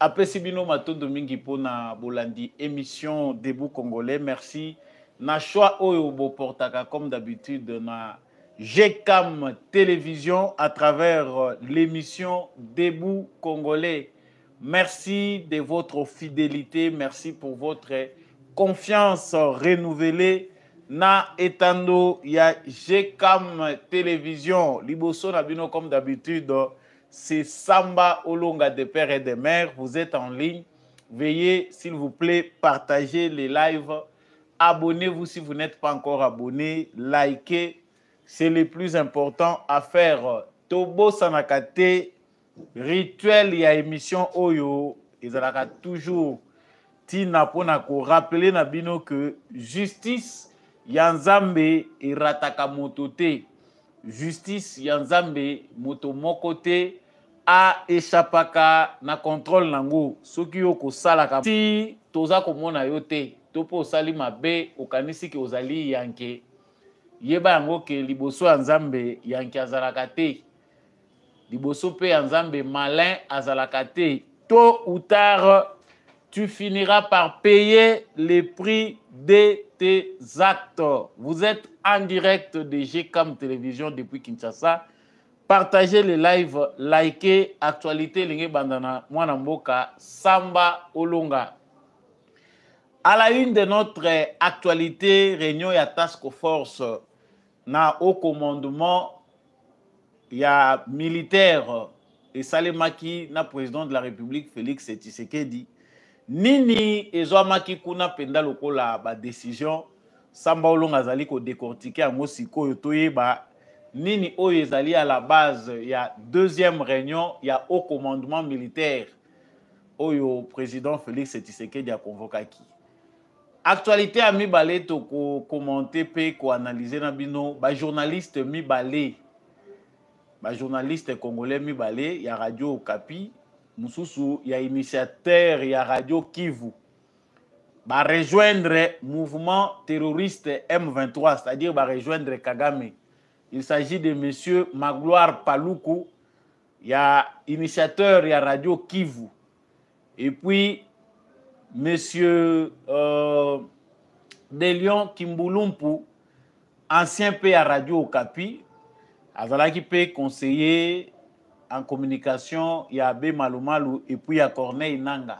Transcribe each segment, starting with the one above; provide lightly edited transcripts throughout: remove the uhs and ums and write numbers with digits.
Après Sibino Matondo Mingi Pona Bolandi, émission Debout Congolais. Merci. Na choix Oyobo Portaka, comme d'habitude, na GCAM Télévision à travers l'émission Debout Congolais. Merci de votre fidélité. Merci pour votre confiance renouvelée. Na etando ya GCAM Télévision. Liboso Nabino, comme d'habitude. C'est Samba Olonga des pères et des mères. Vous êtes en ligne. Veuillez, s'il vous plaît, partager les lives. Abonnez-vous si vous n'êtes pas encore abonné. Likez. C'est le plus important à faire. Tobo Sanakate, rituel et émission Oyo. Ils ont toujours Tina Ponako. Rappelez Nabino que justice, Yanzambe et Rataka Motote. Justice Yanzambe moto mokote a échappaka na contrôle nango soki yo ko salaka si toza komona yo te topo osali mabe okanisi ke ozali yanke yeba yango ke liboso ya Nzambe yanke azalaka te liboso pe ya Nzambe malin azalaka te tôt ou tard tu finiras par payer les prix de tes actes. Vous êtes en direct de GCAM Télévision depuis Kinshasa. Partagez les lives, likez, actualité, Lingue Bandana, Mwanamboka, Samba Olonga. À la une de notre actualité, réunion et task force, na haut commandement, il y a militaire et Salemaki, na président de la République, Félix Tshisekedi. Nini ezwamaki kuna penda lokola ba décision Samba Olonga azali ko décortiquer yango sikoyo toyeba nini oyo ezali à la base ya deuxième réunion ya haut commandement militaire oyo président Félix Tshisekedi a convokaki. Actualité a mibale to ko commenter pe ko analyser na bino ba journaliste mibale ba journaliste congolais mibale ya Radio Okapi Mususu, il y a initiateur, il y a Radio Kivu. Va rejoindre mouvement terroriste M23, c'est-à-dire va rejoindre Kagame. Il s'agit de monsieur Magloire Paluku. Il y a initiateur, il y a Radio Kivu. Et puis, monsieur Delion Kimbulumpu, ancien P à Radio Okapi, Azalaki P conseiller en communication, il y a Abe Malumalu et puis il y a Corneille Nanga.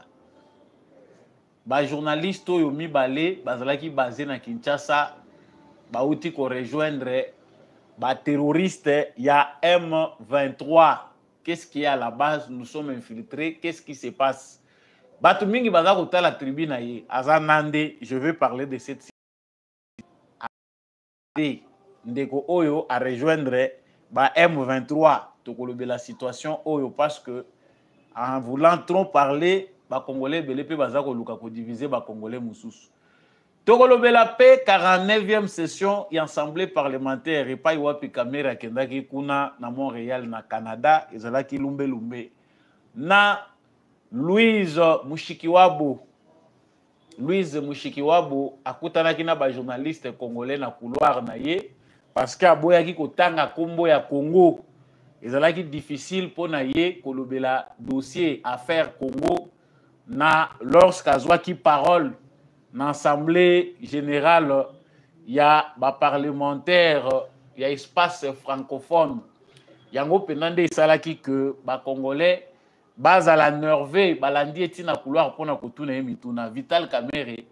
Ba journaliste oyo mibale bazalaki basé na Kinshasa ba uti ko rejoindre ba terroriste il y a M23. Qu'est-ce qu'il y a à la base? Nous sommes infiltrés. Qu'est-ce qui se passe? Batu mingi baza kota la tribune aye azanande, je vais parler de cette ndeko oyo a rejoindre ba M23. La situation parce que en voulant trop parler ba congolais belé pe bazako luka ko diviser ba congolais mususu tokolobela pe 49e session ya assemblée parlementaire et pas wapi caméra kendaki kuna na Montréal na Canada ezalaki lumbe na Louise Mushikiwabo akutanaki na ba journaliste congolais na couloir na ye parce que aboyaki kotanga kombo ya Congo. Ezalaki difficile pour naye kolobela dossier affaire Congo na lorsqu'azwaki parole na assemblée générale il y a ba parlementaire il y a espace francophone yango penande esalaki que ba congolais bazala nerveux balandi etina couloir pona kotuna mituna Vital Kamerhe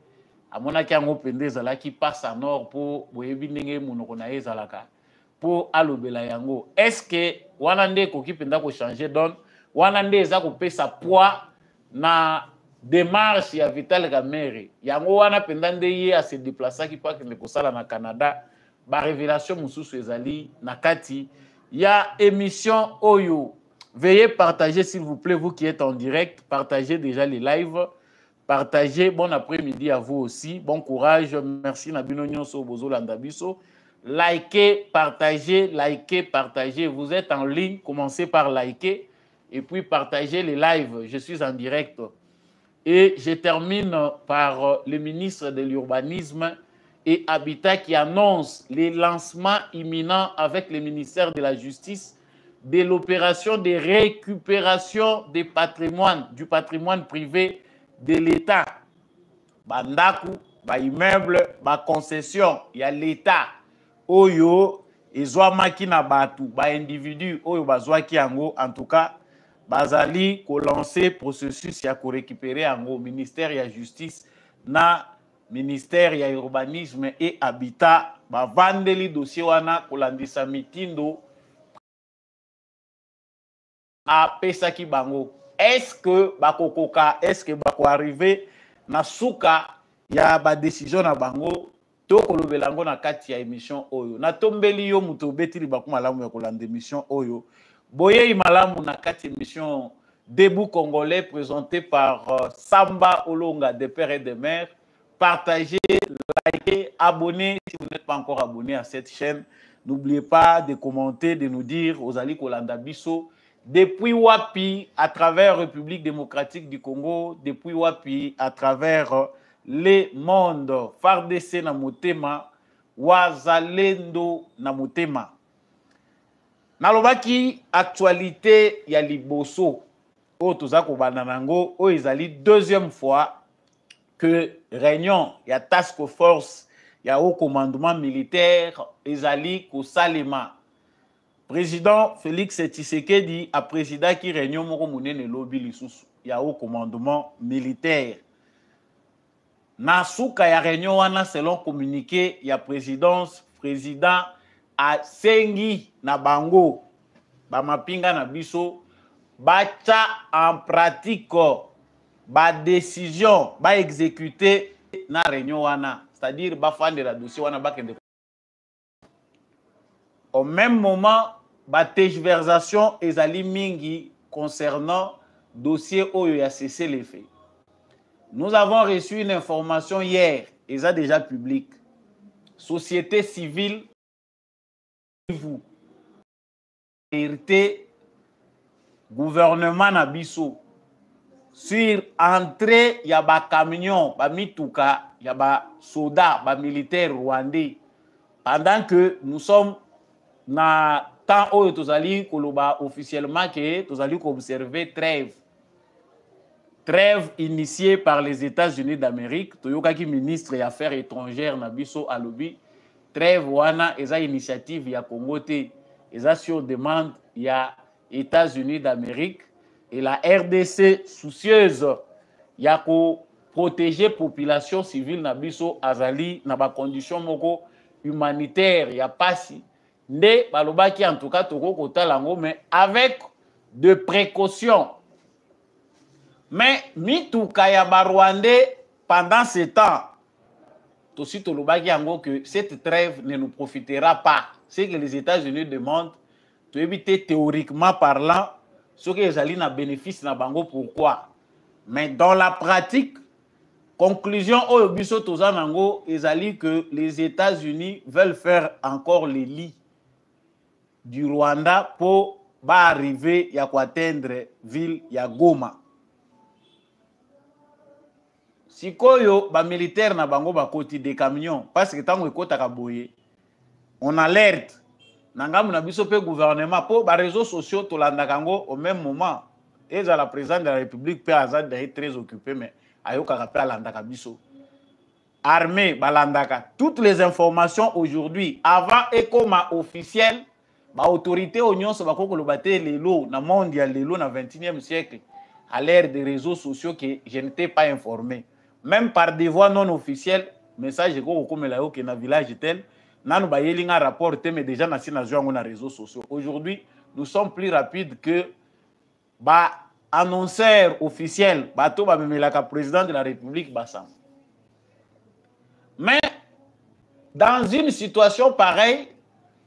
amonaki yango pende ezalaki passe en or pour boyebi ndenge monoko na ezalaka pour alobela yango. Est-ce que wanande koki penda ko changer donne wanande eza ko pesa poids na démarche ya Vital Kamerhe yango wana penda nde ye a se déplacer ki pa ke ko sala na Canada ba révélation mususu ezali na kati ya émission oyo. Veuillez partager s'il vous plaît, vous qui êtes en direct, partagez déjà les lives, partagez. Bon après-midi à vous aussi, bon courage, merci Nabino Nyonso Bozo Landabiso. Likez, partagez, likez, partagez. Vous êtes en ligne, commencez par liker et puis partagez les lives. Je suis en direct. Et je termine par le ministre de l'Urbanisme et Habitat qui annonce les lancements imminents avec le ministère de la Justice de l'opération de récupération du patrimoine privé de l'État. Bandaku, ba immeuble, ba concession, il y a l'État. Oyo, ezwamaki na batu, ba individu, oyo bazwaki yango, en tout cas, bazali ko lancer processus ya ko récupérer yango ministère ya justice na ministère ya urbanisme et habitat, ba vandeli dossier wana kolandisa mitindo a pesaki bango. Est-ce que bakokoka, est-ce que bako arriver na suka ya ba décision na bango to kolobela ngo na kati ya émission oyo. Na tombeli yo muto betili baku malamu ya kolanda émission oyo. Boye malamu na kati émission Debout Congolais présenté par Samba Olonga des Pères et des Mères. Partagez, likez, abonnez si vous n'êtes pas encore abonné à cette chaîne. N'oubliez pas de commenter, de nous dire aux Ali Kolanda Bisso. Depuis Wapi, à travers République démocratique du Congo, depuis Wapi, à travers les mondes, FARDC na motema, Wazalendo na motema. Nalobaki actualité ya liboso, o tozako bananango, o ezali deuxième fois que réunion ya task force ya haut commandement militaire ezali ko salema. Président Félix Tshisekedi a président qui réunion moko munene lobby lisusu ya haut commandement militaire. Na suka ya réunion wana selon communiqué ya présidence, président a sengi na bango ba mapinga na biso bacha en pratique ba décision ba exécuter na réunion wana, c'est-à-dire ba fande la dossier wana ba kende. Au même moment, ba tergiversation ezali mingi concernant dossier oyo ya cessé les faits. Nous avons reçu une information hier, et ça déjà public. Société civile, vous, hérité, gouvernement Nabiso, sur entrée, il y a ba camion, ba mituka, il y a ba soda, ba militaire rwandais. Pendant que nous sommes na temps où nous allons koloba officiellement que nous allons observer trêve. Trêve initiée par les États-Unis d'Amérique. Toyokaki ministre des Affaires étrangères Nabiso Alobi. Trêve wana eza initiative ya Congo te. Eza sur demande ya États-Unis d'Amérique et la RDC soucieuse ya ko protéger population civile Nabiso azali na ba condition moko humanitaire ya pasi. Nde balobaki en tout cas toko kotalango mais avec de précautions. Mais mituka ya Rwandais pendant ce temps, aussi tolobaki yango que cette trêve ne nous profitera pas. C'est que les États-Unis demandent de éviter théoriquement parlant ce que les alliés na bénéfice na bango pourquoi. Mais dans la pratique, conclusion au biso tozanango ezali que les États-Unis veulent faire encore les lits du Rwanda pour arriver ya ko atteindre ville ya Goma. Sikoyo ba militaire na bango ba koti des camions parce que tango ekota kaboye on alerte nangamu na biso pe gouvernement pour ba réseaux sociaux to landa kango au même moment et la présidente de la République pe Azad est très occupé mais ayoka ka pe landa ka biso armée balandaka toutes les informations aujourd'hui avant et comme officiel ba autorité oignon so ba kokolo baté lelo na monde ya lelo na 21e siècle à l'ère des réseaux sociaux que je n'étais pas informé. Même par des voies non officielles, message comme la que na village tel, nanu ba yelinga rapport mais déjà na sina joango na réseaux sociaux. Aujourd'hui, nous sommes plus rapides que ba annonceur officiel, bato ba memelaka président de la République basam. Mais dans une situation pareille,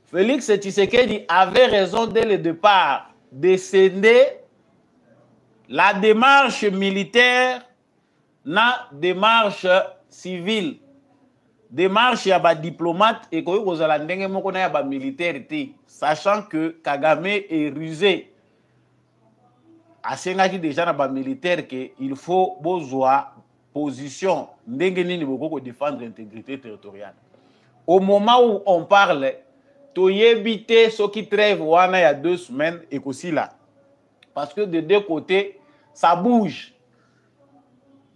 Félix Tshisekedi avait raison dès le départ de scinder la démarche militaire na démarche civile. Démarche ya ba diplomate et koyo kozala ndenge moko na ya ba militaire te, sachant que Kagame est rusé. Asengaki déjà na ba militaire que il faut bozwa position ndenge nini boko ko défendre l'intégrité territoriale. Au moment où on parle, toyebite ce qui trêve wana il y a 2 semaines et aussi là. Parce que de deux côtés, ça bouge.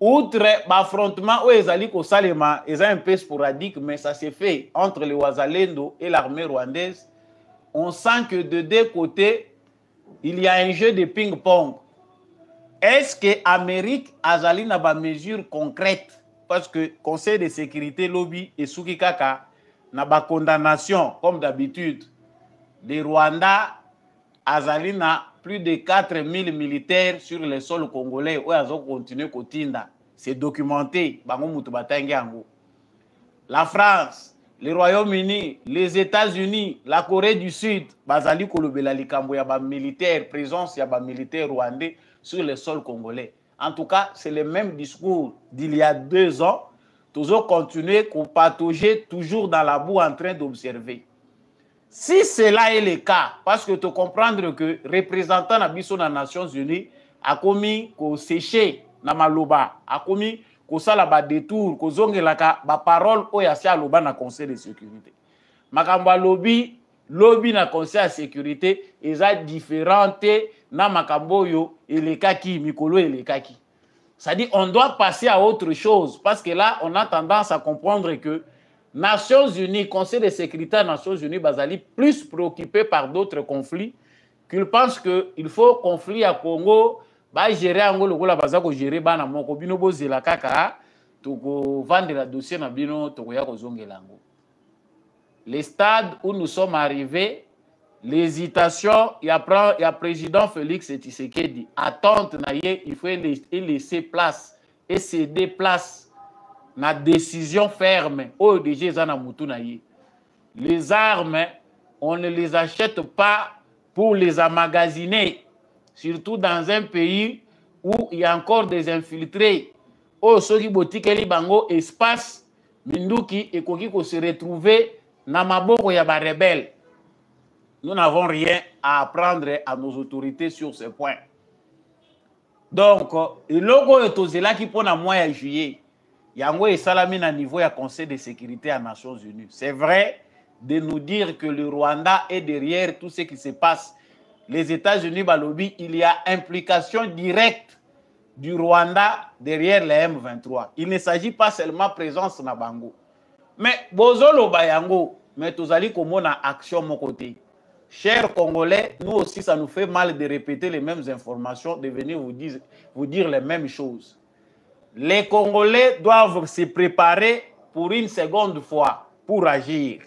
Outre l'affrontement où Ezali Kosalema, est un peu sporadique, mais ça s'est fait entre les Ouazalendo et l'armée rwandaise. On sent que de deux côtés, il y a un jeu de ping-pong. Est-ce que l'Amérique a une mesure concrète? Parce que Conseil de sécurité lobby et Souki Kaka n'a pas condamnation, comme d'habitude. Le Rwanda a plus de 4000 militaires sur le sol congolais où ils ont continué Kotinda. C'est documenté. La France, le Royaume-Uni, les États-Unis, la Corée du Sud, bazali kolobela likambo ya ba militaire, présence ya ba militaire rwandais sur le sol congolais. En tout cas, c'est le même discours d'il y a 2 ans. Toujours continuer qu'on patauger toujours dans la boue en train d'observer. Si cela est le cas, parce que tu comprendre que représentant na biso na Nations Unies a commis ko sécher na maloba, a commis ko sala ba détour, ko zongelaka ba parole o ya sia loba na Conseil de sécurité. Makamba lobby na Conseil de sécurité eza différente na makambo yo elekaki mikolo elekaki. Ça dit on doit passer à autre chose parce que là on a tendance à comprendre que Nations Unies, Conseil de sécurité des Nations Unies, bazali plus préoccupé par d'autres conflits qu'ils pensent qu'il faut conflit à Congo, bah gérer en Congo, la base ko gérer bana moko bino bozela kaka, toko vendre la dossier na bino toko ya kozongela ngo. Les stades où nous sommes arrivés, l'hésitation, il y a président Félix Tshisekedi, attente na ye, il faut laisser place et céder place. Na décision ferme, les armes, on ne les achète pas pour les emmagasiner, surtout dans un pays où il y a encore des infiltrés. Oh, ceux qui botique li bango espace, minduki et koki ko se retrouver na maboko ya ba rebelle. Nous n'avons rien à apprendre à nos autorités sur ce point. Donc, le logo est aux là qui pose à mois de juillet. Yango et Salami à niveau du Conseil de sécurité des Nations Unies. C'est vrai de nous dire que le Rwanda est derrière tout ce qui se passe. Les États-Unis, Balobi, il y a implication directe du Rwanda derrière les M23. Il ne s'agit pas seulement de présence na Bango. Mais Bozolo Bayango, mais Tozali comme na action mon côté. Chers Congolais, nous aussi ça nous fait mal de répéter les mêmes informations, de venir vous dire les mêmes choses. Les Congolais doivent se préparer pour une seconde fois pour agir.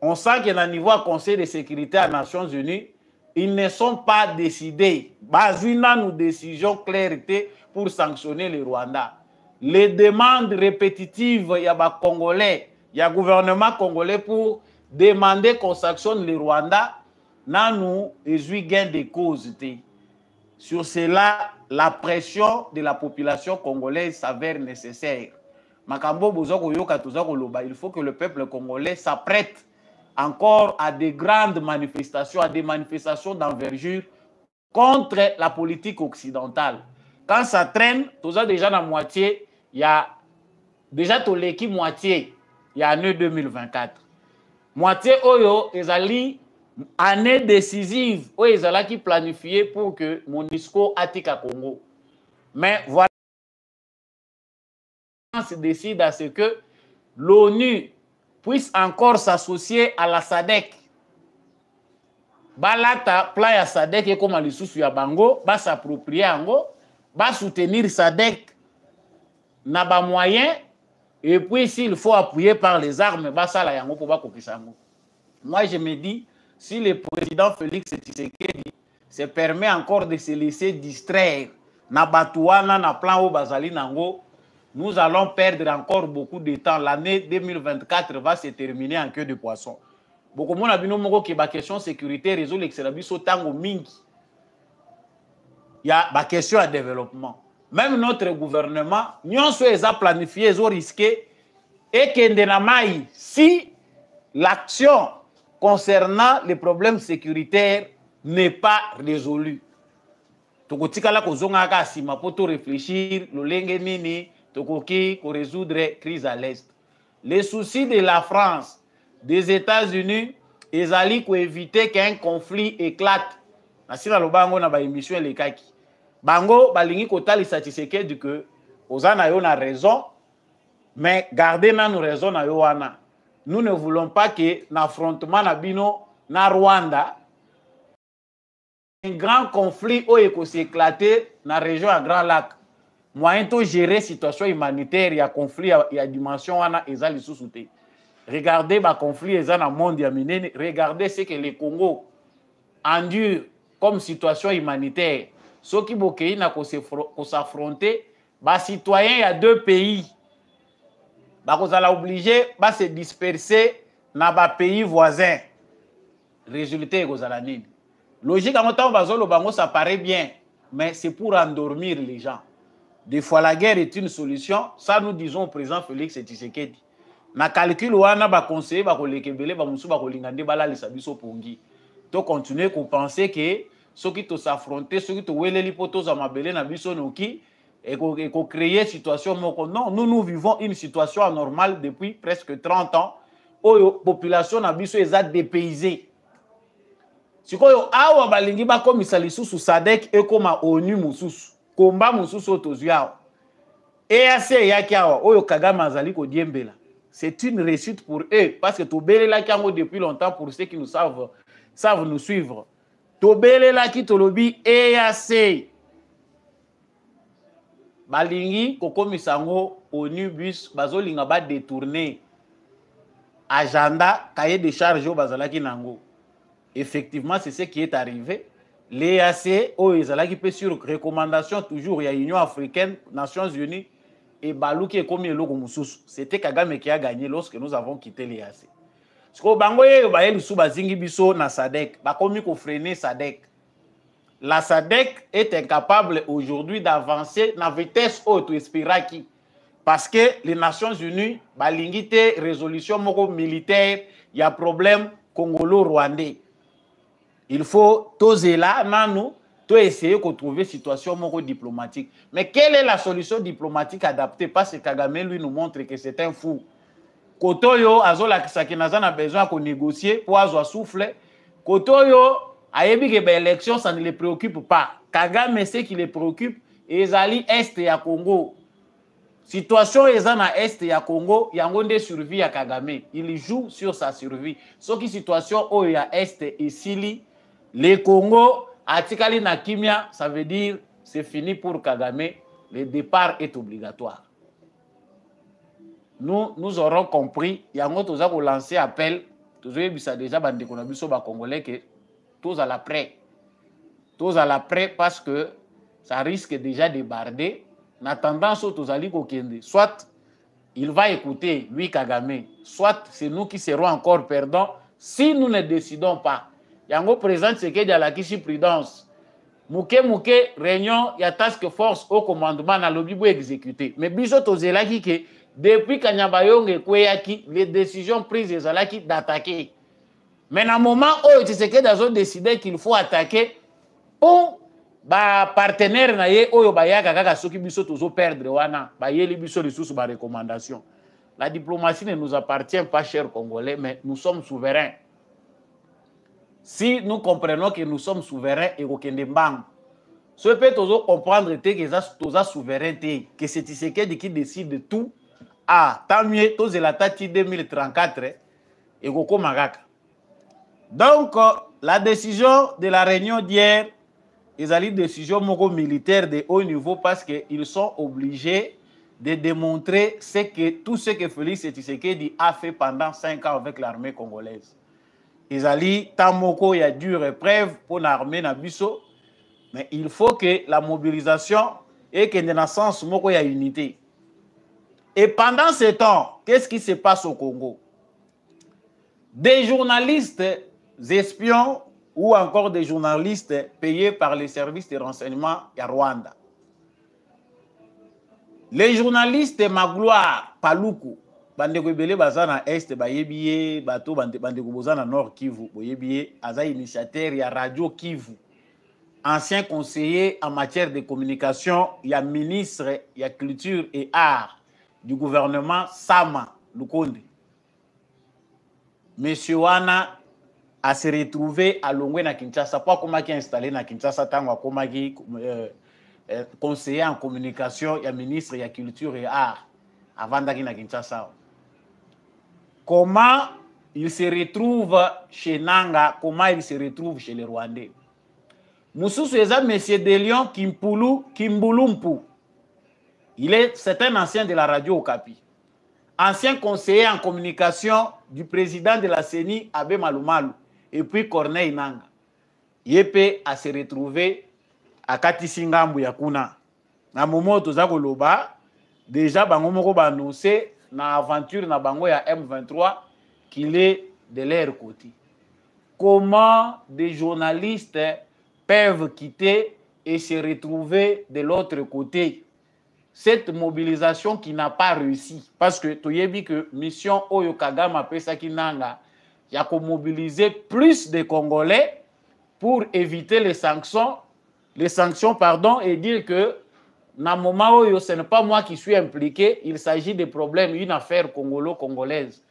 On sent qu'à niveau du Conseil de sécurité des Nations Unies, ils ne sont pas décidés. Bazina nous décision claire pour sanctionner le Rwanda. Les demandes répétitives, il y a des Congolais, il y a le gouvernement congolais pour demander qu'on sanctionne le Rwanda. Nous, ils gain de causes. Sur cela, la pression de la population congolaise s'avère nécessaire. Il faut que le peuple congolais s'apprête encore à des grandes manifestations, à des manifestations d'envergure contre la politique occidentale. Quand ça traîne, tout ça déjà la moitié, il y a déjà tout l'équipe moitié, il y a année 2024. Moitié oyo, ezali année décisive où ils allaient qui planifier pour que MONUSCO attaque à Congo. Mais voilà, on se décide à ce que l'ONU puisse encore s'associer à la SADC. Balata plan ya SADC et comme lisusu ya bango, ba s'approprier ango, ba soutenir SADC na ba moyen et puis s'il faut appuyer par les armes, ba sala yango pour ba kokisa ngo. Moi je me dis si le président Félix Tshisekedi se permet encore de se laisser distraire na batouana na plan au bazali nango, nous allons perdre encore beaucoup de temps. L'année 2024 va se terminer en queue de poisson. Beaucoup de gens ont dit que la question de sécurité résout l'excellence tango mingi. Il y a la question de développement. Même notre gouvernement, nous avons planifié, nous avons risqué et que si l'action concernant les problèmes sécuritaires n'est pas résolue. Tokotikala kozonga ka sima poto réfléchir lolenge nini tokoki ko résoudre crise à l'est. Les soucis de la France, des États-Unis ezali pour éviter qu'un conflit éclate. Nasina lobango na ba émission les kaki. Bango balingi kotalisa Tshisekedi que ozana yo na raison, mais gardez na nous raison na yo wana. Nous ne voulons pas que l'affrontement na bino na Rwanda un grand conflit où s'éclater dans la région à Grand Lac. Moyen de gérer la situation humanitaire, il y a conflit, il y a dimension, il y a sous-souté. Regardez le conflit dans le monde, regardez ce que le Congo endure comme situation humanitaire. Ceux qui vont s'affronter, les citoyens, il y a deux pays. Ils sont obligés de se disperser dans les pays voisins. Résultat, ils sont logique, ça paraît bien, mais c'est pour endormir les gens. Des fois, la guerre est une solution. Ça, nous disons au président Félix Tshisekedi. Na calcul, on a conseillé, on a continuer à penser que ceux qui ont s'affronté, ceux qui ont et créer une situation. Non, nous vivons une situation anormale depuis presque 30 ans où la population est dépaysée. Sikoyo awa balingi bakomisa lisusu SADC ekoma ONU mususu komba mususu otozuyao EAC yaki awa oyo Kagame azali ko diembela. C'est une réussite pour eux parce que tobelela kango depuis longtemps pour ceux qui nous savent nous suivre. Tobelela ki tolobi EAC balingi kokomisa ngo ONU bus bazolinga ba détourner agenda cahier de charge au bazalaki nango. Effectivement, c'est ce qui est arrivé. L'EAC, qui peut sur recommandation toujours, il y a l'Union africaine, Nations unies, et Balou qui est comme le logo Moussous. C'était Kagame qui a gagné lorsque nous avons quitté l'EAC. Parce que Bangoye, le sous-bazingi biso na SADC, bakomi ko freiner SADC. La SADC est incapable aujourd'hui d'avancer dans la vitesse auto-espiraki. Parce que les Nations unies, balingite résolution militaire, il y a problème congolo-rwandais. Il faut toser là, nous, essayer de trouver une situation diplomatique. Mais quelle est la solution diplomatique adaptée? Parce que Kagame, lui, nous montre que c'est un fou. Kotoyo, Azola Kisakinazan a besoin de négocier pour avoir souffle. Kotoyo, ayebi que l'élection, ça ne les préoccupe pas. Kagame, ce qui les préoccupe, ezali Est et à Congo. Situation ezana Est et à Congo, il y a une survie à Kagame. Il joue sur sa survie. Ce qui situation où il y a Est et Sili, le Congo, Atikali na Kimia, ça veut dire c'est fini pour Kagame. Le départ est obligatoire. Nous aurons compris. Il y a un autre lancé appel. Tous les déjà bandé qu'on a vu sur les Congolais que tous à la prêt. Tous à la prêt parce que ça risque déjà de barder. En attendant, soit il va écouter lui Kagame, soit c'est nous qui serons encore perdants si nous ne décidons pas. Yango présente ce qu'il y a la kishi prudence. Mouké réunion, il y a task force au commandement na lobby pour exécuter. Mais biso tozelaki que depuis Kanyabayonge kweyaki les décisions prises ezalaki d'attaquer. Mais dans le moment où tu sais que dans décidé qu'il faut attaquer pour ba partenaire na ye oyo bayaka kaka soki biso tozo perdre wana ba yeli biso lisusu ba recommandation. La diplomatie ne nous appartient pas, chers Congolais, mais nous sommes souverains. Si nous comprenons que nous sommes souverains et ce peut comprendre que nous souveraineté, que c'est Tshisekedi qui décide de tout. Ah, tant mieux, tous la tati 2034 et Goko Magaka. Donc, la décision de la réunion d'hier, ils ont une décision militaire de haut niveau parce qu'ils sont obligés de démontrer tout ce que Félix Tshisekedi a fait pendant 5 ans avec l'armée congolaise. Ils ont dit, il y a dure épreuve pour l'armée Nabiso, mais il faut que la mobilisation et que dans le sens où il y a unité. Et pendant ce temps, qu'est-ce qui se passe au Congo? Des journalistes espions ou encore des journalistes payés par les services de renseignement à Rwanda. Les journalistes Magloire, Paluku, bandeko ebele bazana Est, bayebiye, bato bandeko bozana Nord Kivu, boyebiye, aza initiateur ya Radio Kivu. Ancien conseiller en matière de communication, il y a ministre, il y a culture et art du gouvernement Sama Lukonde. Monsieur Wana à se retrouver à Longwe na Kinshasa. Pas comment qui est installé na Kinshasa, tant comment qui conseiller en communication, il y a ministre, il y a culture et art avant d'aller na Kinshasa. Comment il se retrouve chez Nanga, comment il se retrouve chez les Rwandais. Moussous Eza, monsieur de Lyon Kimbulumpu. C'est un ancien de la radio Okapi. Ancien conseiller en communication du président de la CENI, Abe Malumalu, et puis Corneille Nanga. Yepe a se retrouver à Katisingambu Yakuna. Na moment tozako loba, déjà bango moko ba annoncé na aventure na bango ya M23 qu'il est de leur côté. Comment des journalistes peuvent quitter et se retrouver de l'autre côté? Cette mobilisation qui n'a pas réussi, parce que tu as vu que mission Oyo Kagame Pesa Kinanga, il y a mobiliser plus de Congolais pour éviter les sanctions, et dire que dans le moment où ce n'est pas moi qui suis impliqué, il s'agit de problèmes, une affaire congolaise.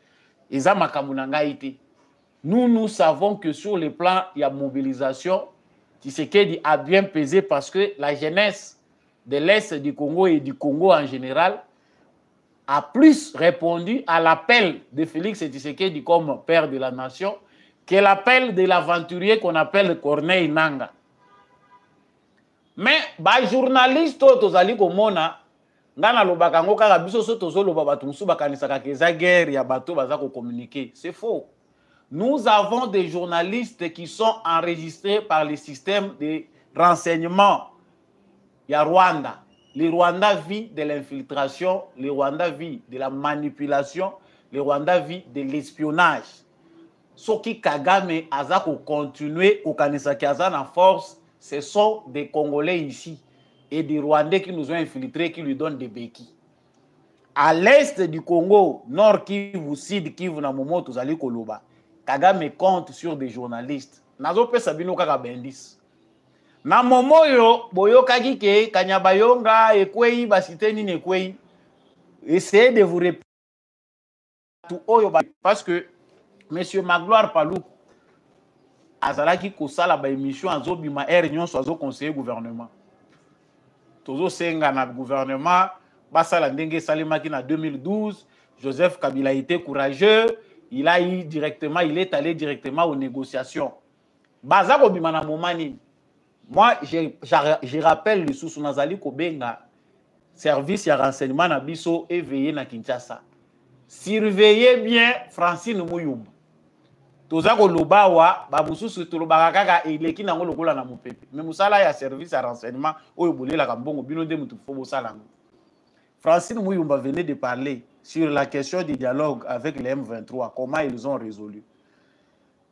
Nous savons que sur le plan, il y a mobilisation. Tshisekedi a bien pesé parce que la jeunesse de l'Est du Congo et du Congo en général a plus répondu à l'appel de Félix Tshisekedi comme père de la nation que l'appel de l'aventurier qu'on appelle Corneille Nanga. Mais les journalistes, tozali komona ngana lobaka ngo kaka biso so tozoloba batu musu bakanisaka keza guerre ya bato baza ko communiquer. C'est faux. Nous avons des journalistes qui sont enregistrés par le système de renseignement. Il y a Rwanda. Le Rwanda vit de l'infiltration, le Rwanda vit de la manipulation, le Rwanda vit de l'espionnage. Ce qui Kagame a continué au Kanisaki en force, ce sont des Congolais ici et des Rwandais qui nous ont infiltrés, qui lui donnent des béquilles. À l'est du Congo, nord Kivu, sud Kivu, na moment tozali koloba, Kagame compte sur des journalistes. Nazo pe sabino kaka bendis. Na moment yo boyo kagike kanyabayonga ekwei basite nini ekwei. Essayez de vous répéter parce que monsieur Magloire Palou azalaki kosala ba émission azobima nyonso azo conseiller gouvernement. Tozo senga na gouvernement basala ndenge salimaki na 2012, Joseph Kabila a été courageux, il est allé directement aux négociations. Bazako bima na momani. Moi je rappelle le sous Nazali Kobenga service ya renseignement na biso éveillé na Kinshasa. Surveillez bien Francine Muyumba. Tozako lobawa babususu tolobaka kaka eleki nango lokola na mopepe. Mais musala ya service ya renseignement oyo bolela ka mbongo bino nde mutu fo bosala. Francine Muyumba venait de parler sur la question du dialogue avec les M23, comment ils ont résolu.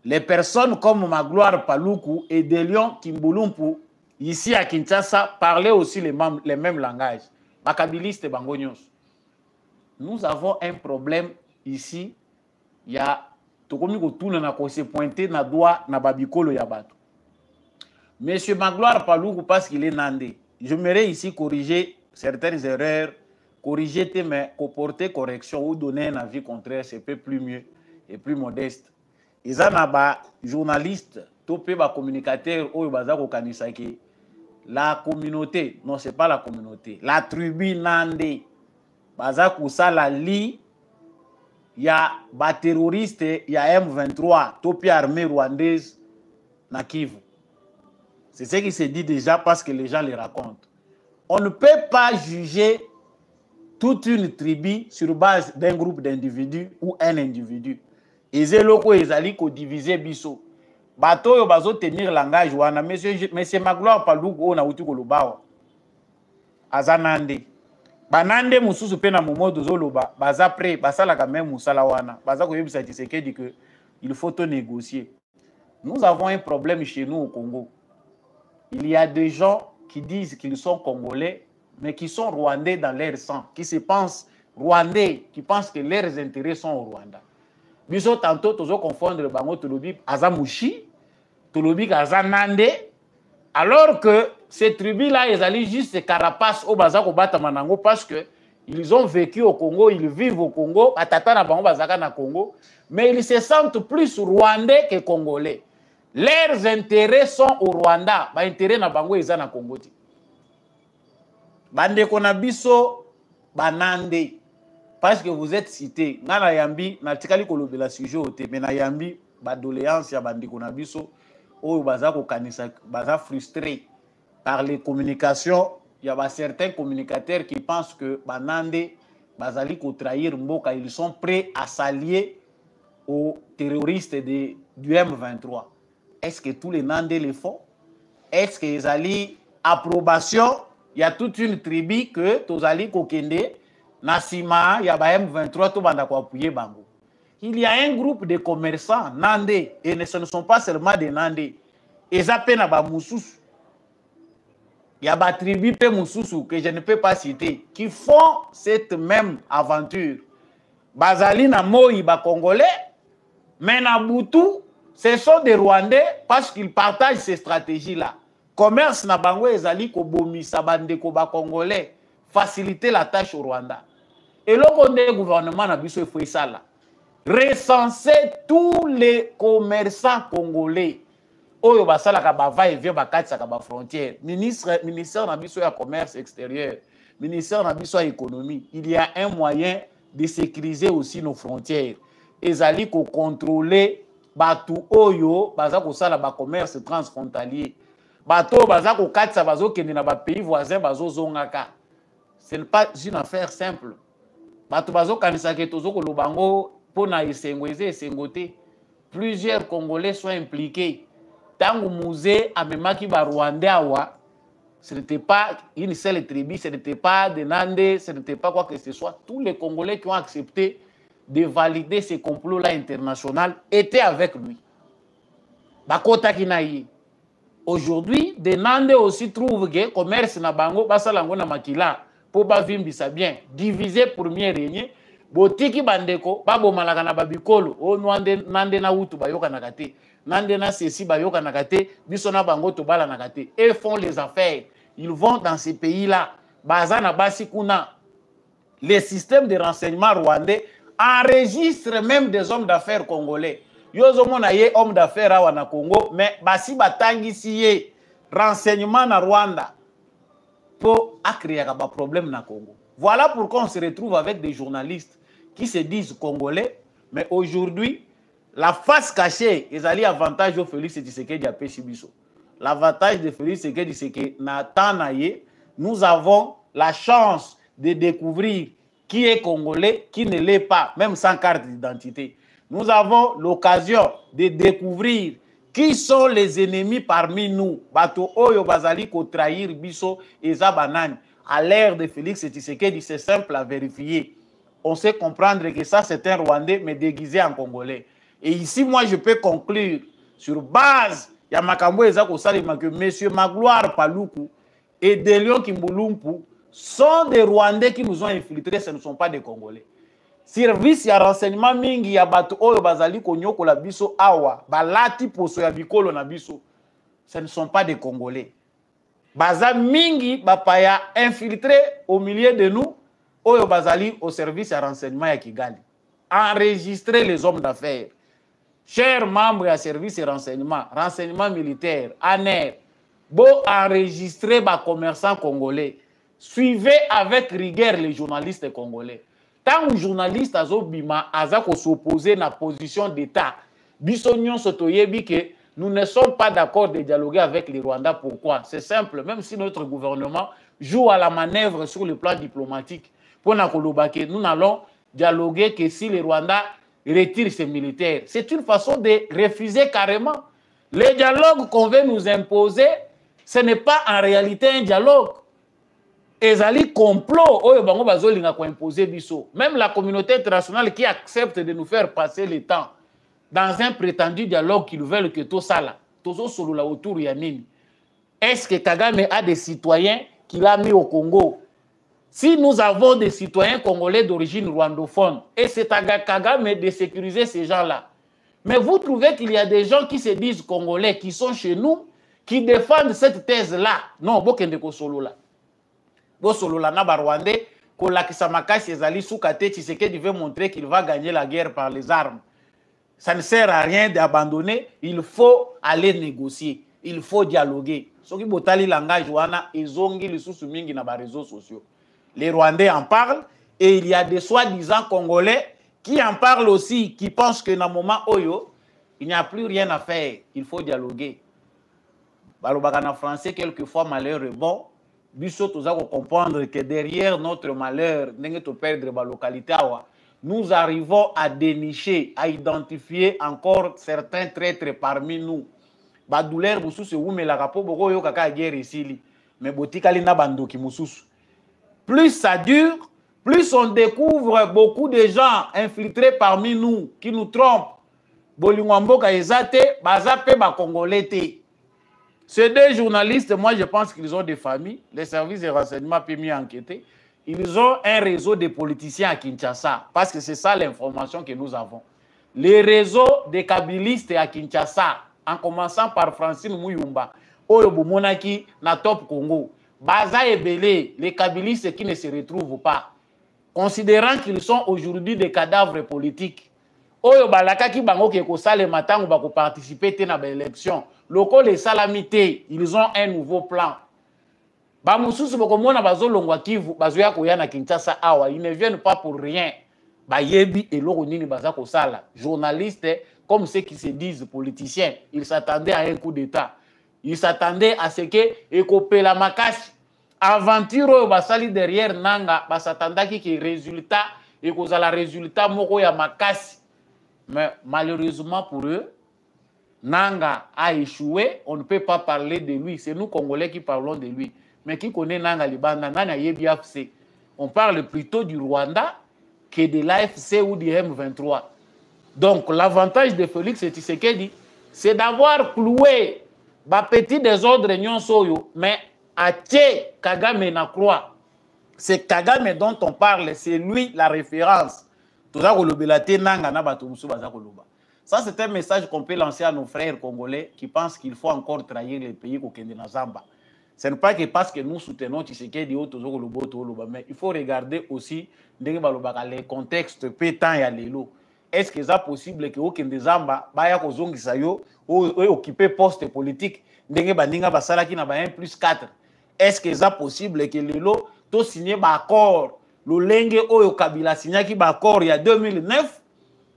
Les personnes comme Magloire Paluku et Delion Kimbulumpu, ici à Kinshasa, parlaient aussi les mêmes langages. Bakabiliste Bangonyos. Nous avons un problème ici. Il y a Tokomi Kotuna na se pointer na doigt na babikolo yabato. Monsieur Magloire Paluku, parce qu'il est nandé, j'aimerais ici corriger certaines erreurs, corriger mais comporter correction ou donner un avis contraire, c'est peu plus mieux et plus modeste. Et ça n'a pas journaliste, topé ba communicateur ou bazako kanisaki. La communauté, non c'est pas la communauté, la tribu nandé, bazako ça la li. Il y a des terroristes, il y a M23, topi armée rwandaise, na Kivu. C'est ce qui se dit déjà parce que les gens les racontent. On ne peut pas juger toute une tribu sur base d'un groupe d'individus ou un individu. Et c'est loko ezali ko diviser biso. Bato yo bazo tenir langage wana monsieur Magloire Paluku na uti ko lobawa. Azanande. Banande mususu pe na momo dozoloba baza prêt basala quand même musala wana baza ko yebisa Tshisekedi que il faut tout négocier. Nous avons un problème chez nous au Congo. Il y a des gens qui disent qu'ils sont congolais mais qui sont rwandais dans leur sang, qui se pensent rwandais, qui pensent que leurs intérêts sont au Rwanda. Biso tantôt tozo confondre bango tolobi azamushi, tolobi azanande. Alors que ces tribus-là, ils allaient juste carapace au bazar au batamanango parce qu'il ils ont vécu au Congo, ils vivent au Congo, batata na bango bazaka na Congo, mais ils se sentent plus rwandais que congolais. Leurs intérêts sont au Rwanda, ba intérêt na bango eza na Congo ti. Bande kona biso banande parce que vous êtes cité. Ngana yambi na tikali kolobela sujet ote mais na yambi ba doléance ya bande kona biso oyo baza ko kanisa baza frustré par les communications. Il y a certains communicateurs qui pensent que banande bazali ko trahir mboka, ils sont prêts à s'allier aux terroristes du M23. Est-ce que tous les Nandais le font? Est-ce qu'ils allaient approbation? Il y a toute une tribu que Tozali Kokende, Nassima, il y a M23, tout banda ko appuyer bango. Il y a un groupe de commerçants Nandais, et ce ne sont pas seulement des Nandais. Ils appellent à Moussous. Il y a des tribus Moussous que je ne peux pas citer, qui font cette même aventure. Bazali na Moï, ba Congolais, mais na Boutou, ce sont des Rwandais parce qu'ils partagent ces stratégies-là. Commerce na bango ezali ko bomisa bande ko ba Congolais, faciliter la tâche au Rwanda. Et le gouvernement na biso faut ça là. Recenser tous les commerçants congolais. Oyo basala ka ba va et vient ba katsa ka ba frontière. Ministère na biso ya commerce extérieur, ministère na biso ya économie. Il y a un moyen de sécuriser aussi nos frontières. Ezali ko contrôler batu oyo baza ko sala ba commerce transfrontalier. Bato baza ko katsa bazo kende na ba pays voisins bazo zongaka. Ce n'est pas une affaire simple. Bato bazo kanisa ke tozo ko lobango pona esengweze esengote. Plusieurs Congolais sont impliqués. Tango musée amemaki ba Rwandais awa, ce n'était pas une seule tribu, ce n'était pas des Nandais, ce n'était pas quoi que ce soit. Tous les Congolais qui ont accepté de valider ces complots-là internationaux étaient avec lui. Bakota Kinaï. Aujourd'hui, des Nandais aussi trouvent que le commerce na bango, basalango na makila, pour bavimbisa bien, diviser pour mieux régner. Botiki bandeko, babo malaka na babikolo, o nande na utu bayoka nakate, nande na sesi bayoka nakate, biso na bango to bala nakate. Et font les affaires. Ils vont dans ces pays-là. Bazana basikuna. Les systèmes de renseignement rwandais enregistrent même des hommes d'affaires congolais. Yozo mona ye homme d'affaires awa na Congo, mais basi batangi siye renseignement na Rwanda pour créer un problème na Congo. Voilà pourquoi on se retrouve avec des journalistes qui se disent congolais, mais aujourd'hui, la face cachée, ils allaient avantage au Félix Tshisekedi à Peshibiso. L'avantage de Félix Tshisekedi, c'est que nous avons la chance de découvrir qui est congolais, qui ne l'est pas, même sans carte d'identité. Nous avons l'occasion de découvrir qui sont les ennemis parmi nous. Bato Oyo Bazali ko trahir Biso et Zabanani. À l'ère de Félix Tshisekedi, c'est simple à vérifier. On sait comprendre que ça, c'est un Rwandais, mais déguisé en Congolais. Et ici, moi, je peux conclure sur base, il y a Makambo Ezako Salima que M. Magloire Paloukou et Delion Kimbulumpu sont des Rwandais qui nous ont infiltrés, ce ne sont pas des Congolais. Service ya renseignement mingi ya bato oyo bazali konyoko la biso awa, balati poso ya bikolo na biso, ce ne sont pas des Congolais. Baza mingi bapaya infiltré au milieu de nous, oyo bazali au service ya renseignement ya Kigali. Enregistrer les hommes d'affaires. Chers membres ya service et renseignement militaire, ANER, beau enregistrer ba commerçants congolais. Suivez avec rigueur les journalistes congolais. Tant que journaliste azobima azako s'opposer na position d'État, bisognon sotoyebi que nous ne sommes pas d'accord de dialoguer avec les Rwandais. Pourquoi? C'est simple, même si notre gouvernement joue à la manœuvre sur le plan diplomatique, pour nous n'allons dialoguer que si les Rwandais retirent ses militaires. C'est une façon de refuser carrément. Le dialogue qu'on veut nous imposer, ce n'est pas en réalité un dialogue. Ezali complot, même la communauté internationale qui accepte de nous faire passer le temps dans un prétendu dialogue qu'ils veulent que tout ça là, tout ça autour yanini. Est-ce que Kagame a des citoyens qu'il a mis au Congo? Si nous avons des citoyens congolais d'origine rwandophone, et c'est à Kagame de sécuriser ces gens-là. Mais vous trouvez qu'il y a des gens qui se disent congolais, qui sont chez nous, qui défendent cette thèse-là? Non, Bokende Kosolo là. Bosolola na Rwandais, kolakisa makasi ezali suka te Tshisekedi veut montrer qu'il va gagner la guerre par les armes. Ça ne sert à rien d'abandonner, il faut aller négocier, il faut dialoguer. Soki botali langage wana ezongi lisusu mingi na ba réseaux sociaux. Les Rwandais en parlent et il y a des soi-disant Congolais qui en parlent aussi, qui pensent que dans le moment oyo, il n'y a plus rien à faire, il faut dialoguer. Balobaka na français quelquefois malheur est bon. Biso toza ko comprendre que derrière notre malheur, ndenge to perdre ba localité awa, nous arrivons à dénicher, à identifier encore certains traîtres parmi nous. Ba douleur mususu wumela kapo boko yo kaka guerre ici, mais botikali na bandoki mususu. Plus ça dure, plus on découvre beaucoup de gens infiltrés parmi nous qui nous trompent. Bolingwamboka ezate, bazape ba congolais te. Ces deux journalistes, moi je pense qu'ils ont des familles, les services de renseignement peuvent mieux enquêter. Ils ont un réseau de politiciens à Kinshasa, parce que c'est ça l'information que nous avons. Les réseaux des kabylistes à Kinshasa, en commençant par Francine Mouyumba, Oyo Monaki, na Top Congo, Baza et Belé, les kabylistes qui ne se retrouvent pas, considérant qu'ils sont aujourd'hui des cadavres politiques. Oyo balaka ki bango ke ko sale matango ba ko participer te na ba élection. Loko les salamité, ils ont un nouveau plan. Ba mususu boko mona bazo longwa Kivu, bazo ya ko ya na Kinshasa awa, ils ne viennent pas pour rien. Ba yebi eloko nini baza ko sala. Journalistes comme ceux qui se disent politiciens, ils s'attendaient à un coup d'état. Ils s'attendaient à ce que ekopela makasi. Aventure oyo basali derrière nanga, ba s'attendaki que résultat ekozala résultat moko ya makasi. Mais malheureusement pour eux, Nanga a échoué, on ne peut pas parler de lui. C'est nous Congolais qui parlons de lui. Mais qui connaît Nanga Libanda, Nanga Yebiafc. On parle plutôt du Rwanda que de l'AFC ou du M23. Donc l'avantage de Félix Tshisekedi, c'est d'avoir cloué ba petit désordre nyonso, mais à Tché Kagame na croix. C'est Kagame dont on parle, c'est lui la référence. Ça, c'est un message qu'on peut lancer à nos frères congolais qui pensent qu'il faut encore trahir les pays au Zamba. Ce n'est pas que parce que nous soutenons Tshisekedi, mais il faut regarder aussi les contextes pétants et l'élo. Est-ce que c'est possible que au Zamba, occuper poste politique, est-ce que c'est possible que l'élo to signé un accord? Le Lenge Oyo Kabila signaki bakor il y a 2009,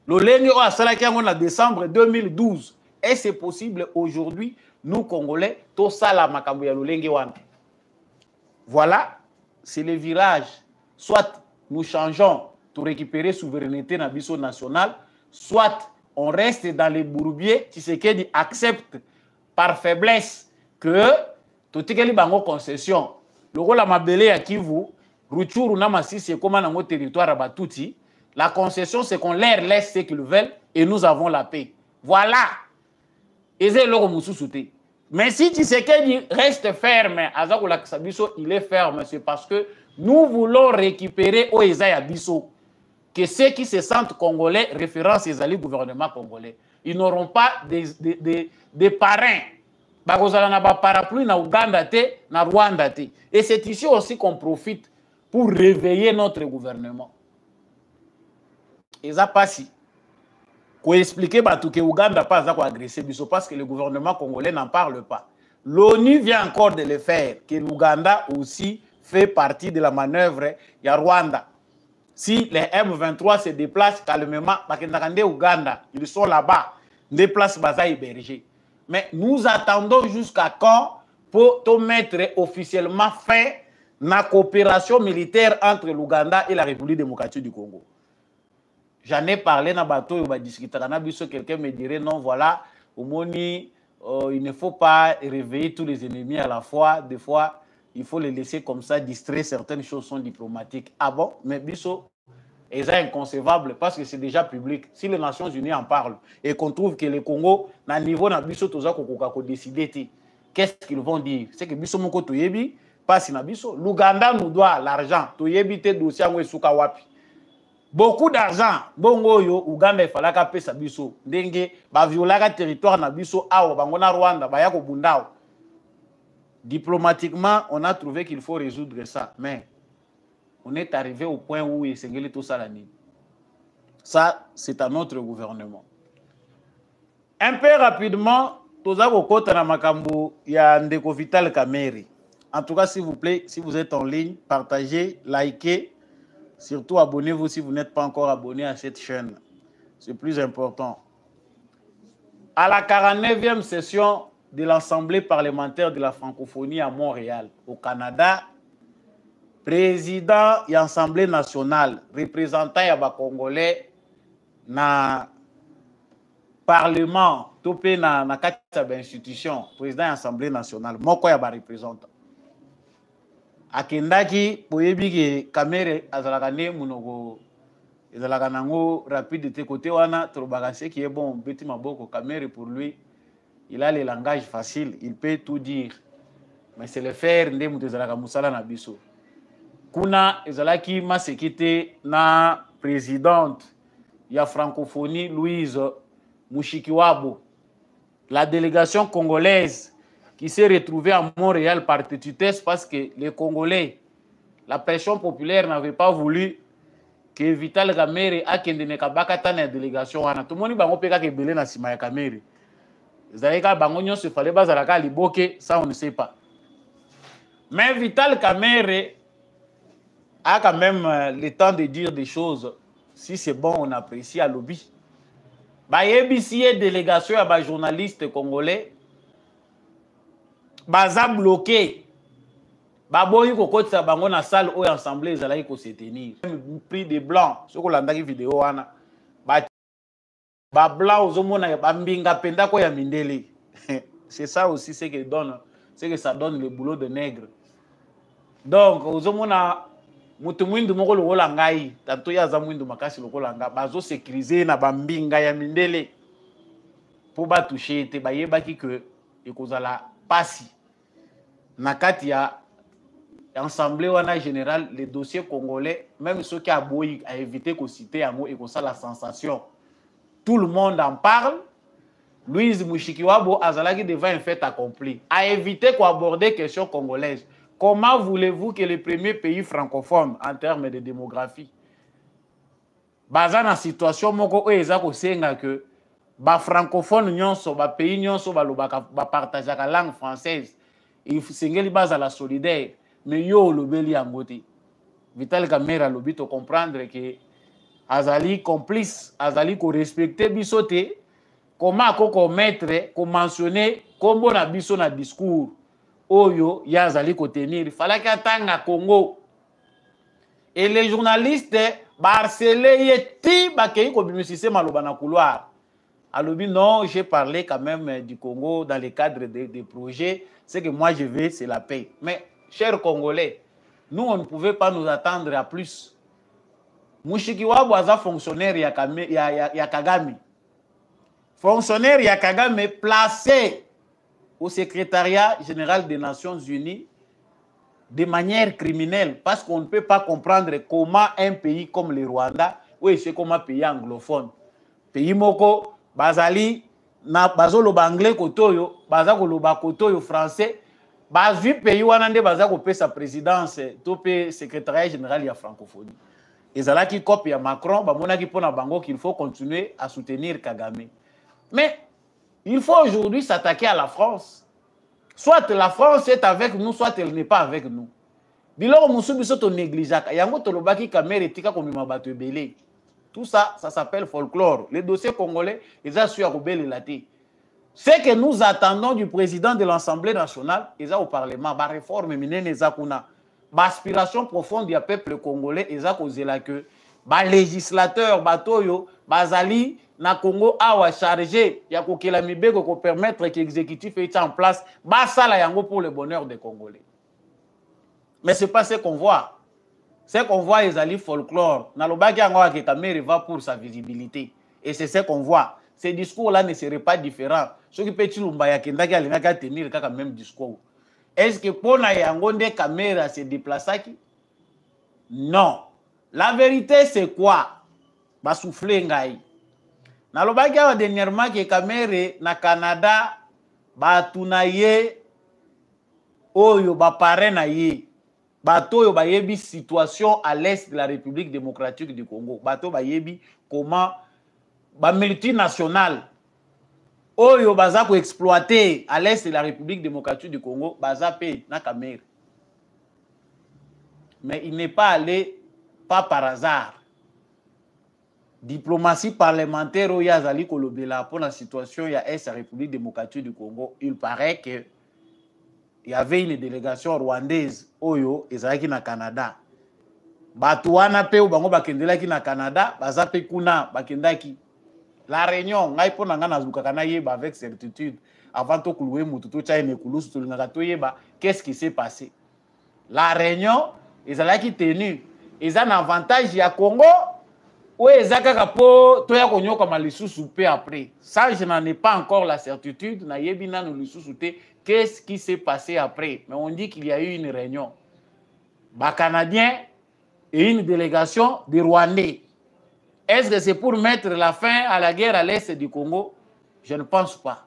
le Lenge Oyo Asalaki en décembre 2012. Et c'est possible aujourd'hui, nous Congolais, tout ça la makambo ya le Lenge wana. Voilà, c'est le virage. Soit nous changeons pour récupérer souveraineté na biso nationale, soit on reste dans les bourbiers, Tshisekedi accepte par faiblesse que tout est bango concession. Le rôle à Mabele à Kivu, Rutshuru na Masisi c'est comme un territoire à Batuti. La concession, c'est qu'on leur laisse ce qu'ils veulent et nous avons la paix. Voilà. Mais si Tshisekedi reste ferme, il est ferme, c'est parce que nous voulons récupérer Oeza Yabiso. Que ceux qui se sentent congolais référencent les gouvernements congolais. Ils n'auront pas des parrains. Bakozala ba parapluie na Uganda te, na Rwanda te. Et c'est ici aussi qu'on profite pour réveiller notre gouvernement. Et ça passe. Pour expliquer que Ouganda pas agressé parce que le gouvernement congolais n'en parle pas. L'ONU vient encore de le faire, que l'Ouganda aussi fait partie de la manœuvre de Rwanda. Si les M23 se déplacent calmement, Ouganda, ils sont là-bas, déplacent Baza hébergés. Mais nous attendons jusqu'à quand pour mettre officiellement fin à la coopération militaire entre l'Ouganda et la République démocratique du Congo. J'en ai parlé dans le bateau, quelqu'un me dirait non, voilà, au Moni, il ne faut pas réveiller tous les ennemis à la fois. Des fois, il faut les laisser comme ça, distraire, certaines choses sont diplomatiques. Ah bon, mais Bisso, c'est inconcevable parce que c'est déjà public. Si les Nations Unies en parlent et qu'on trouve que le Congo, à niveau de Bisso, décider, qu'est-ce qu'ils vont dire? C'est que Bisso Moko Toyebi, pas si Bisso. L'Ouganda nous doit l'argent. Toyebi te dossier en Sukawapi. Beaucoup d'argent. Bongo yo, Ouganda il fallait qu'à payer Bisso. Dengue, ba viola territoire na Bisso, awa, bangona Rwanda, ba yako bundao. Diplomatiquement, on a trouvé qu'il faut résoudre ça. Mais on est arrivé au point où Esengeli tout ça l'année. Ça, c'est à notre gouvernement. Un peu rapidement, toza kokota na makambo ya Ndeko Vital Kamerhe. En tout cas, s'il vous plaît, si vous êtes en ligne, partagez, likez, surtout abonnez-vous si vous n'êtes pas encore abonné à cette chaîne. C'est plus important. À la 49e session de l'Assemblée parlementaire de la francophonie à Montréal, au Canada, président de l'Assemblée nationale, représentant des Congolais na Parlement, topé na institution, président de l'Assemblée nationale, moko ya ba représentant. Akendaki poyebi ke Kamerhe azalaka ne munoko ezalaka nango rapidité côté wana trobaka ce qui est bon beti maboko. Kamerhe pour lui il a le langage facile, il peut tout dire, mais c'est le faire nde mutu ezalaka musala na biso. Kuna ezalaki masekite na présidente ya francophonie Louise Mushikiwabo, la délégation congolaise qui s'est retrouvée à Montréal par tétutesse parce que les Congolais, la pression populaire n'avait pas voulu que Vital Kamerhe akende ne kabaka ta na délégation wana. Tout le monde bango peka ke belé na sima ya Kamerhe. Zaleka bango nyonso fallait bazalaka liboke, ça on ne sait pas. Mais Vital Kamerhe a quand même le temps de dire des choses. Si c'est bon, on apprécie à lobby. Ba yebisiye délégation ya ba journaliste congolais baza bloqué. Ba boyi kokotisa bango na salle ou assemblée ezalaki ko se tenir. Prix de blanc, ce ko landaki vidéo wana. Ba blanc ozomona ba mbinga penda ko ya mindele. C'est ça aussi ce que ça donne le boulot de nègre. Donc ozomona mutu mwindu moko lokola ngai tanto ya za mwindu makasi lokola nga bazo sécuriser na bambinga ya mindele pour ba toucher te bayebaki que ekozala pasi na kati ya assemblée wana général les dossiers congolais même ceux qui a boyi a évité ko citer yango et ko ça la sensation, tout le monde en parle. Louise Mushikiwabo azalaki devant un fait accompli, a évité ko aborder question congolaise. Comment voulez-vous que le premier pays francophone en termes de démographie baza na situation moko oyo eza kosenga que ba francophone nyonso ba pays nyonso ba partageaka langue française il sengeli bazala solidaire, mais yo olobeli yango te. Vital Kamerhe alobi to comprendre que azali complice, azali ko respecter biso te. Comment ko mettre ko mentionner kombo na biso na discours oyo yazali ko tenir, fallait qu'atanga Congo et les journalistes harcelé yeti bakei ko bimisise maloba na couloir. Alobi non, j'ai parlé quand même du Congo dans le cadre des projets, ce que moi je veux c'est la paix. Mais chers Congolais, nous on ne pouvait pas nous attendre à plus. Mushikiwabo aza fonctionnaire ya Kagame, fonctionnaire ya Kagame placé au secrétariat général des Nations Unies de manière criminelle, parce qu'on ne peut pas comprendre comment un pays comme le Rwanda, oui c'est comme un pays anglophone, pays moko bazali na bazolo anglais kotoyo bazako loba kotoyo français bazu pays wana nde bazako pe sa présidence topé secrétariat général ya francophonie ezalaki copie ya Macron bamonaki pona bango qu'il faut continuer à soutenir Kagame. Mais il faut aujourd'hui s'attaquer à la France. Soit la France est avec nous, soit elle n'est pas avec nous. Biloko musubi soto négligeaka. Yango tolobaki Kamerhe tika komima bato ebele. Tout ça, ça s'appelle folklore. Les dossiers congolais, ils ont su à rebelle la té. Ce que nous attendons du président de l'Assemblée nationale, ils ont au Parlement, ba réforme minene ezakuna, ba aspiration profonde du peuple congolais, ils ont causé là que ba législateur batoyo bazali na Congo awa chargé ya kokela mibeko ko permettre que l'exécutif ait en place ba sala yango pour le bonheur des Congolais. Mais c'est pas ce qu'on voit. Ce qu'on voit est ali folklore. Na lobaki yango ke Kamerhe va pour sa visibilité et c'est ce qu'on voit. Ces discours là ne seraient pas différents. Ceux qui petit lumba ya kendaki alingaka tenir kaka même discours. Est-ce que pona yango nde Kamerhe se déplaçaki? Non. La vérité c'est quoi? Ba souffler ngai. Na lobaki awa dernièrement que Kamerhe na Canada ba tunaye oyo ba parrain na ye. bato yo bayebi situation à l'est de la République démocratique du Congo. Bato bayebi comment ba multinationale oyo baza ko exploiter à l'est de la République démocratique du Congo, baza pe na Cameroun. Mais il n'est pas allé pas par hasard. Diplomatie parlementaire oyo azali kolobela pour la situation ya est la République démocratique du Congo. Il paraît que il y avait une délégation rwandaise oyo ezalaki na Canada. Bato wana pe bango bakendelaki na Canada, baza pe kuna bakendaki. La réunion ngai pona nga nazukaka na yeba avec certitude avant to kuluwe mutu to tcha ene kulusu to lingaka to yeba qu'est-ce qui s'est passé. La réunion ezalaki tenue eza na avantage ya Congo ou ezaka po to ya konyoka malisusu pe après. Ça je n'en ai pas encore la certitude na yebi na no lisusu te qu'est-ce qui s'est passé après. Mais on dit qu'il y a eu une réunion. Ba Canadiens et une délégation des Rwandais. Est-ce que c'est pour mettre la fin à la guerre à l'est du Congo? Je ne pense pas.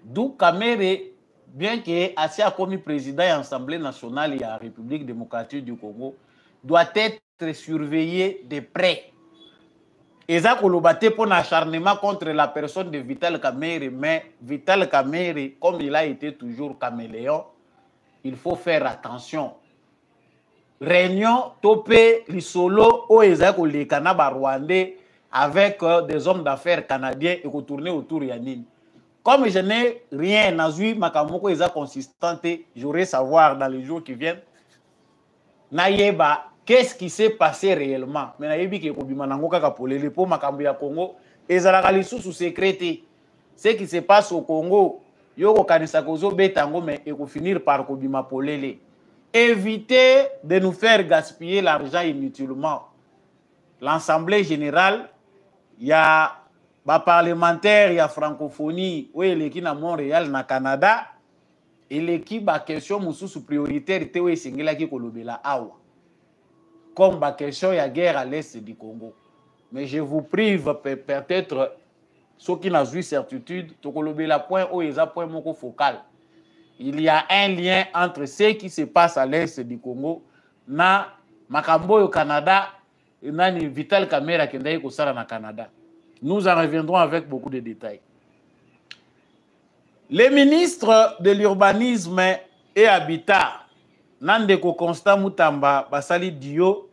D'où Kamere, bien qu'il a commis président de l'Assemblée nationale et la République démocratique du Congo, doit être surveillé de près. Et ça, qu'on battait pour l'acharnement contre la personne de Vital Kamere, mais Vital Kamere, comme il a été toujours caméléon, il faut faire attention. Réunion topé lisolo o ezako le Canada rwandais avec des hommes d'affaires canadiens et qu'on tournait autour yanine. Comme je n'ai rien nazui makamoko eza consistante, j'aurais savoir dans les jours qui viennent. Nayeba qu'est-ce qui s'est passé réellement. Mais nayebi ke ko bimanango kaka polele po makambo ya Congo ezalaka lisusu secrété. Ce qui se passe au Congo yoko kanisa kozo betango mais et ko finir par ko bima polele. Éviter de nous faire gaspiller l'argent inutilement. L'Assemblée générale, il y a des parlementaires, il y a francophonie, oui, l'équipe à Montréal, na Canada, et l'équipe a question sous prioritaire, oui, c'est qui kolobela awa. Comme la question, il y a guerre à l'est du Congo. Mais je vous prive peut-être, ceux qui n'ont eu certitude, to kolobela point où ils ont point moko focal. Il y a un lien entre ce qui se passe à l'est du Congo, na makambo au Canada, et na ni Vital Kamere qui est au Canada. Nous en reviendrons avec beaucoup de détails. Les ministres de l'urbanisme et habitat, Nandeko Constant Mutamba, Basali Dio,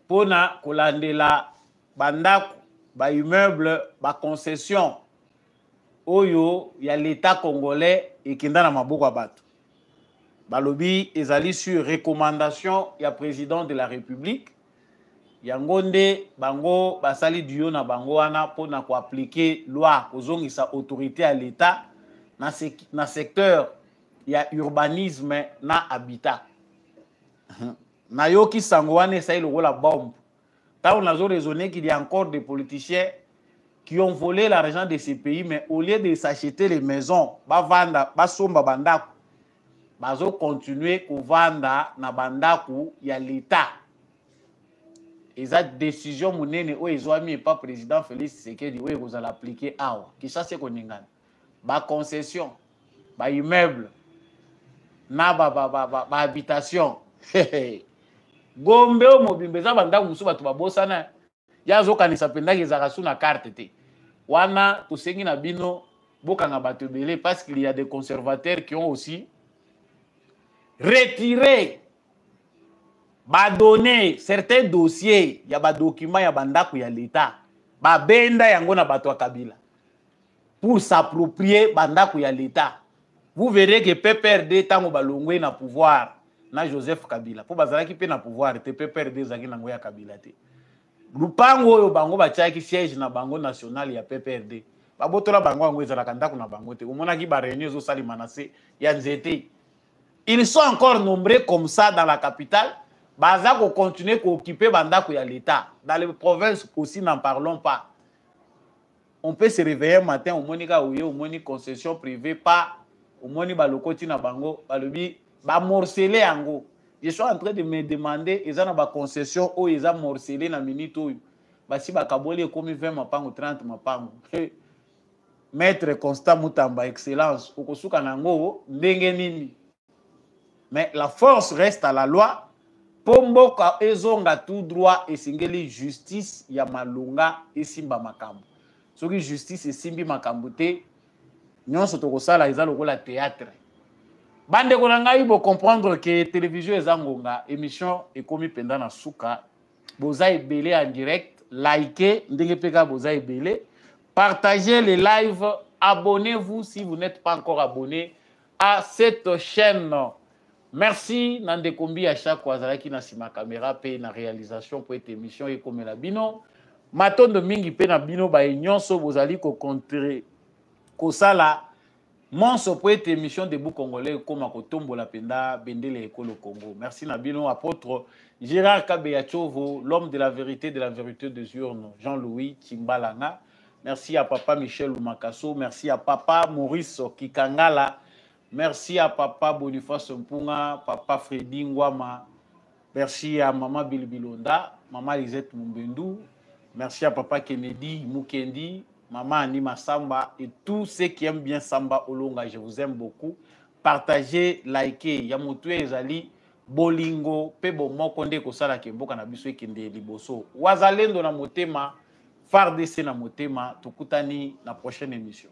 Pona Kolandela, Bandaku, ba immeuble, ba concession, Oyo, il y a l'État congolais et qui est dans la maboko abatu. Balobi ezali sur recommandation il y a président de la République. Yangonde bango basali duo na bango wana pona ko appliquer loi kozongisa autorité à l'État na secteur il y a urbanisme na habitat. Na yoki sango wana ça il la bombe. Tant on a raisonné qu'il y a encore des politiciens qui ont volé l'argent de ces pays, mais au lieu de s'acheter les maisons, basomba bandaku, bazo continuer à vendre na bandaku ya l'État. Et cette décision monene o ils ont mis pas président Félix Tshisekedi o ils allent appliquer awa. Qui ça c'est koningana. Ba concession, ba immeuble, na ba habitation. Gombe o mobimbe za bandaku musu batu babosana. Yazo kanisa pendaki za na carte te. Wana tosengi na bino bokanga bato belé parce qu'il y a des conservateurs qui ont aussi retiré donné certains dossiers, il y a des documents ya bandaku ya l'État. Ba benda yango na bato Kabila pour s'approprier bandaku ya l'État. Vous verrez que PPRD tango balongwe na pouvoir na Joseph Kabila. Pour bazalaki pe na pouvoir te PPRD zaki nango ya Kabila te. Lupango oyo bango batiaki siège na bango national ya PPRD. Babotola bango yango ezalaka ndako na bango te. Omonaki ba réunion zo sali manase ya nzete. Ils sont encore nombreux comme ça dans la capitale. Baza ko continuer ko occuper bandako ya l'État. Dans les provinces aussi n'en parlons pas. On peut se réveiller un matin au monika ouye au moni concession privée pas au moni balokoti na bango balobi ba morceler yango. Je suis en train de me demander, ils ont une concession où ils ont morcelé na minute où basi bakaboli comme 20 mapango 30 mapango. Maître Constant Mutamba excellence okosuka nango ndenge nini. Mais la force reste à la loi. Pomboka ezonga tout droit et singeli justice ya malunga esimba makambo. Soki justice esimbi makambo te, nyonso tokosala eza lokola théâtre. Bande ko ngai bo comprendre que télévision ezangonga émission ekomi penda na suka. Boza ebele en direct, likez, ndenge peka boza ebele, partagez les lives, abonnez-vous si vous n'êtes pas encore abonné à cette chaîne. Merci Nande Kombi à chaque fois qui na sima caméra pe na réalisation pour cette émission et comme la bino matondo mingi pe na bino ba nyonso bozali ko contrer ko sala monso pour cette émission de Debout Congolais comme ko tombola penda bendele ekolo Congo. Merci na bino apôtre Gérard Kabeyachovo, l'homme de la vérité des urnes, Jean-Louis Timbalanga. Merci à papa Michel Oumakasso, merci à papa Maurice Kikangala. Merci à papa Boniface Mpunga, papa Freddy Ngwama. Merci à maman Bilbilonda, maman Lisette Mumbendou. Merci à papa Kennedy Mukendi, maman Anima Samba et tous ceux qui aiment bien Samba Olonga. Je vous aime beaucoup. Partagez, likez. Yamoutoué Ezali, Bolingo, Pebo Mokonde Kosala Kemboka na biso ekende liboso. Wazalendo na motema, FARDC na motema. Tukutani na prochaine émission.